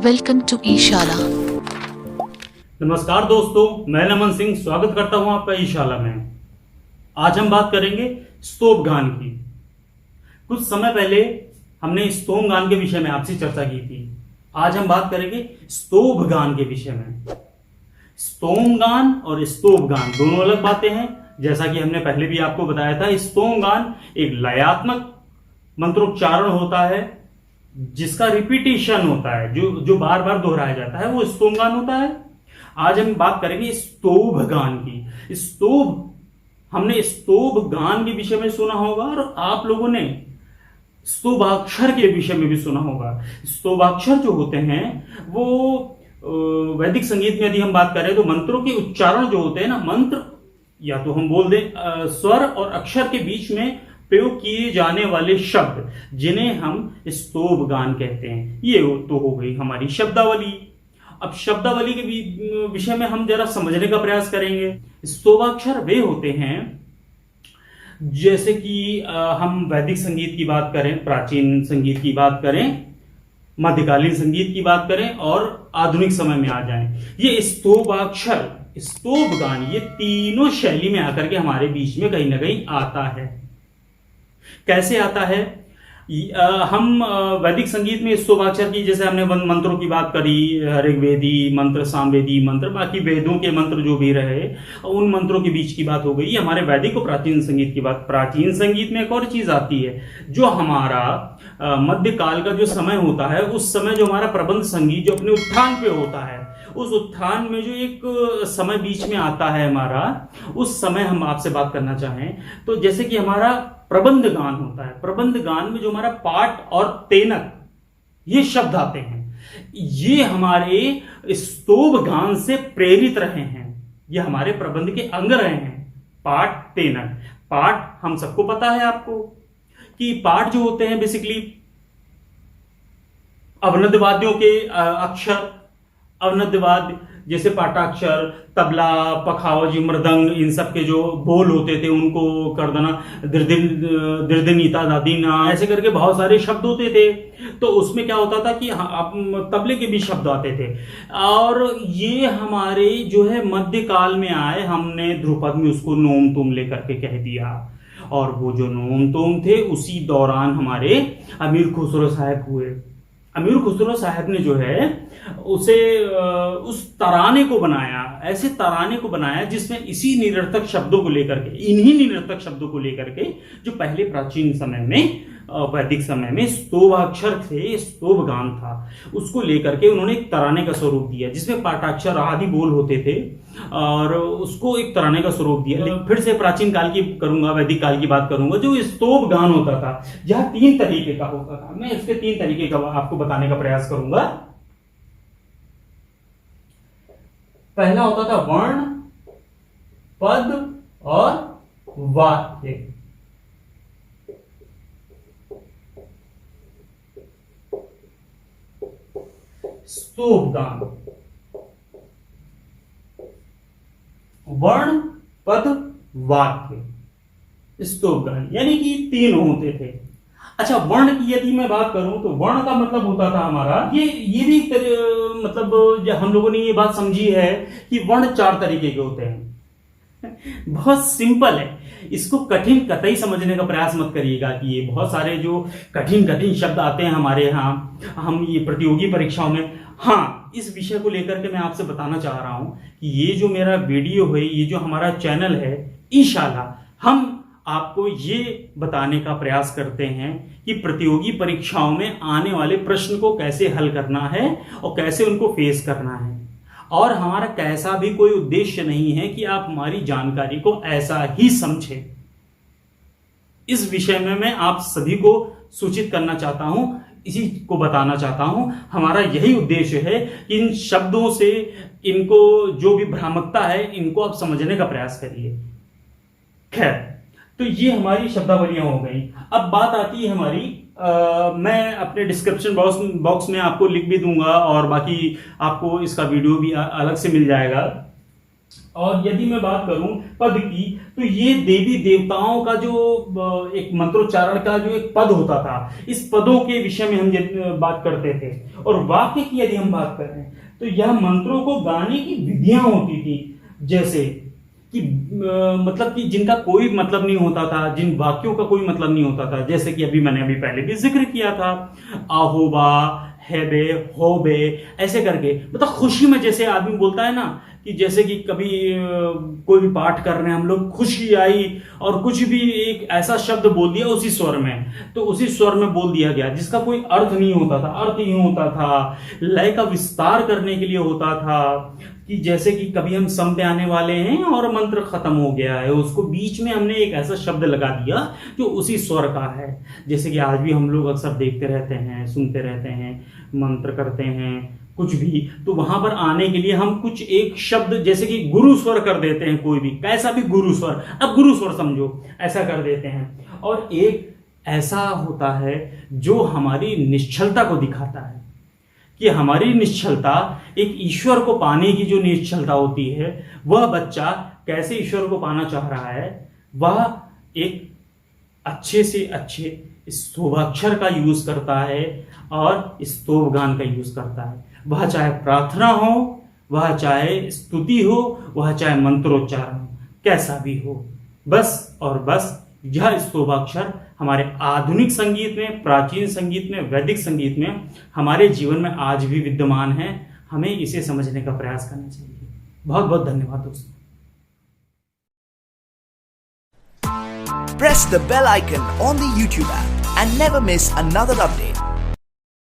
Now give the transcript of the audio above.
Welcome to ईशाला। नमस्कार दोस्तों, मैं नमन सिंह स्वागत करता हूं आपका ईशाला में। आज हम बात करेंगे स्तोभ गान की। कुछ समय पहले हमने स्तोम गान के विषय में आपसे चर्चा की थी। आज हम बात करेंगे स्तोभ गान के विषय में। स्तोम गान और स्तोभ गान दोनों अलग बातें हैं। जैसा कि हमने पहले भी आपको बताया था, स्तोम गान एक लयात्मक मंत्रोच्चारण होता है जिसका रिपीटेशन होता है, जो बार बार दोहराया जाता है, वो स्तोम गान होता है। आज हम बात करेंगे स्तोभ गान की। हमने स्तोभ गान के विषय में सुना होगा और आप लोगों ने स्तोभाक्षर के विषय में भी सुना होगा। स्तोभाक्षर जो होते हैं वो वैदिक संगीत में यदि हम बात करें तो मंत्रों के उच्चारण जो होते हैं ना, मंत्र या तो हम बोल दें स्वर और अक्षर के बीच में प्रयोग किए जाने वाले शब्द, जिन्हें हम स्तोभ गान कहते हैं। ये तो हो गई हमारी शब्दावली। अब शब्दावली के विषय में हम जरा समझने का प्रयास करेंगे। स्तोभाक्षर वे होते हैं, जैसे कि हम वैदिक संगीत की बात करें, प्राचीन संगीत की बात करें, मध्यकालीन संगीत की बात करें और आधुनिक समय में आ जाएं, ये स्तोभाक्षर, स्तोभ गान, ये तीनों शैली में आकर के हमारे बीच में कहीं ना कहीं आता है। कैसे आता है? हम वैदिक संगीत में स्तोभाक्षर की, जैसे हमने मंत्रों की बात करी, ऋग्वेदी मंत्र, सामवेदी मंत्र, बाकी वेदों के मंत्र जो भी रहे, उन मंत्रों के बीच की बात हो गई। हमारे वैदिक और प्राचीन संगीत की बात। प्राचीन संगीत में एक और चीज आती है, जो हमारा मध्यकाल का जो समय होता है, उस समय जो हमारा प्रबंध संगीत जो अपने उत्थान पे होता है, उस उत्थान में जो एक समय बीच में आता है हमारा, उस समय हम आपसे बात करना चाहें तो जैसे कि हमारा प्रबंध गान होता है। प्रबंध गान में जो हमारा पाठ और तेनक, ये शब्द आते हैं, ये हमारे स्तोभ गान से प्रेरित रहे हैं। ये हमारे प्रबंध के अंग रहे हैं, पाठ तेनक। पाठ हम सबको पता है आपको कि पाठ जो होते हैं बेसिकली अवनद वाद्यों के अक्षर, अवनद वाद्य जैसे पाटाक्षर, तबला, पखावज, मृदंग, इन सब के जो बोल होते थे उनको कर देना, दृदनीता, दादीना, ऐसे करके बहुत सारे शब्द होते थे। तो उसमें क्या होता था कि तबले के भी शब्द आते थे। और ये हमारे जो है मध्यकाल में आए, हमने ध्रुपद में उसको नोम तुम लेकर के कह दिया। और वो जो नोम तुम थे, उसी दौरान हमारे अमीर खुसरो साहब हुए। अमीर खुसरो साहब ने जो है उसे उस तराने को बनाया, ऐसे तराने को बनाया जिसमें इसी निरर्थक शब्दों को लेकर के, इन्हीं निरर्थक शब्दों को लेकर के, जो पहले प्राचीन समय में, वैदिक समय में स्तोभाक्षर थे, स्तोभ गान था, उसको लेकर के उन्होंने एक तराने का स्वरूप दिया, जिसमें पाठाक्षर आदि बोल होते थे, और उसको एक तराने का स्वरूप दिया। फिर से प्राचीन काल की करूंगा, वैदिक काल की बात करूंगा। जो स्तोभ गान होता था, जहां 3 तरीके का होता था, मैं इसके 3 तरीके का आपको बताने का प्रयास करूंगा। पहला होता था वर्ण, पद और वाक्य। स्तोभ गान, वर्ण, पद, वाक्य, स्तोभ गान, यानी कि 3 होते थे। अच्छा, वर्ण की यदि मैं बात करूं तो वर्ण का मतलब होता था हमारा, ये भी मतलब हम लोगों ने ये बात समझी है कि वर्ण 4 तरीके के होते हैं। बहुत सिंपल है, इसको कठिन कतई समझने का प्रयास मत करिएगा कि ये बहुत सारे जो कठिन शब्द आते हैं हमारे यहाँ, हम ये प्रतियोगी परीक्षाओं में। हाँ, इस विषय को लेकर के मैं आपसे बताना चाह रहा हूं कि ये जो मेरा वीडियो है, ये जो हमारा चैनल है ईशाला, हम आपको ये बताने का प्रयास करते हैं कि प्रतियोगी परीक्षाओं में आने वाले प्रश्न को कैसे हल करना है और कैसे उनको फेस करना है। और हमारा कैसा भी कोई उद्देश्य नहीं है कि आप हमारी जानकारी को ऐसा ही समझें। इस विषय में मैं आप सभी को सूचित करना चाहता हूं, इसी को बताना चाहता हूं। हमारा यही उद्देश्य है कि इन शब्दों से, इनको जो भी भ्रामकता है, इनको आप समझने का प्रयास करिए। खैर, तो ये हमारी शब्दावलियां हो गई। अब बात आती है हमारी, मैं अपने डिस्क्रिप्शन बॉक्स में आपको लिख भी दूंगा और बाकी आपको इसका वीडियो भी अलग से मिल जाएगा। और यदि मैं बात करूं पद की, तो ये देवी देवताओं का जो एक मंत्रोच्चारण का जो एक पद होता था, इस पदों के विषय में हम बात करते थे। और वाक्य की यदि हम बात करें तो यह मंत्रों को गाने की विधियां होती थी, जैसे कि मतलब कि जिनका कोई मतलब नहीं होता था, जिन वाक्यों का कोई मतलब नहीं होता था, जैसे कि मैंने अभी पहले भी जिक्र किया था, आहोबा, हैबे, होबे, ऐसे करके, मतलब खुशी में जैसे आदमी बोलता है ना, कि जैसे कि कभी कोई भी पाठ कर रहे हैं हम लोग, खुशी आई और कुछ भी एक ऐसा शब्द बोल दिया उसी स्वर में, तो उसी स्वर में बोल दिया गया जिसका कोई अर्थ नहीं होता था, अर्थ ही होता था, लय का विस्तार करने के लिए होता था। कि जैसे कि कभी हम सम पे आने वाले हैं और मंत्र खत्म हो गया है, उसको बीच में हमने एक ऐसा शब्द लगा दिया जो उसी स्वर का है। जैसे कि आज भी हम लोग अक्सर देखते रहते हैं, सुनते रहते हैं, मंत्र करते हैं कुछ भी, तो वहां पर आने के लिए हम कुछ एक शब्द जैसे कि गुरु स्वर कर देते हैं, कोई भी कैसा भी गुरु स्वर, अब गुरु स्वर समझो, ऐसा कर देते हैं। और एक ऐसा होता है जो हमारी निश्चलता को दिखाता है, कि हमारी निश्चलता, एक ईश्वर को पाने की जो निश्चलता होती है, वह बच्चा कैसे ईश्वर को पाना चाह रहा है, वह एक अच्छे से अच्छे स्तोभाक्षर का यूज करता है और स्तोभगान का यूज करता है। वह चाहे प्रार्थना हो, वह चाहे स्तुति हो, वह चाहे मंत्रोच्चारण हो, कैसा भी हो, बस और बस यह स्तोभाक्षर हमारे आधुनिक संगीत में, प्राचीन संगीत में, वैदिक संगीत में हमारे जीवन में आज भी विद्यमान है। हमें इसे समझने का प्रयास करना चाहिए। बहुत बहुत धन्यवाद दोस्तों। Press the bell icon on the YouTube app and never miss another update.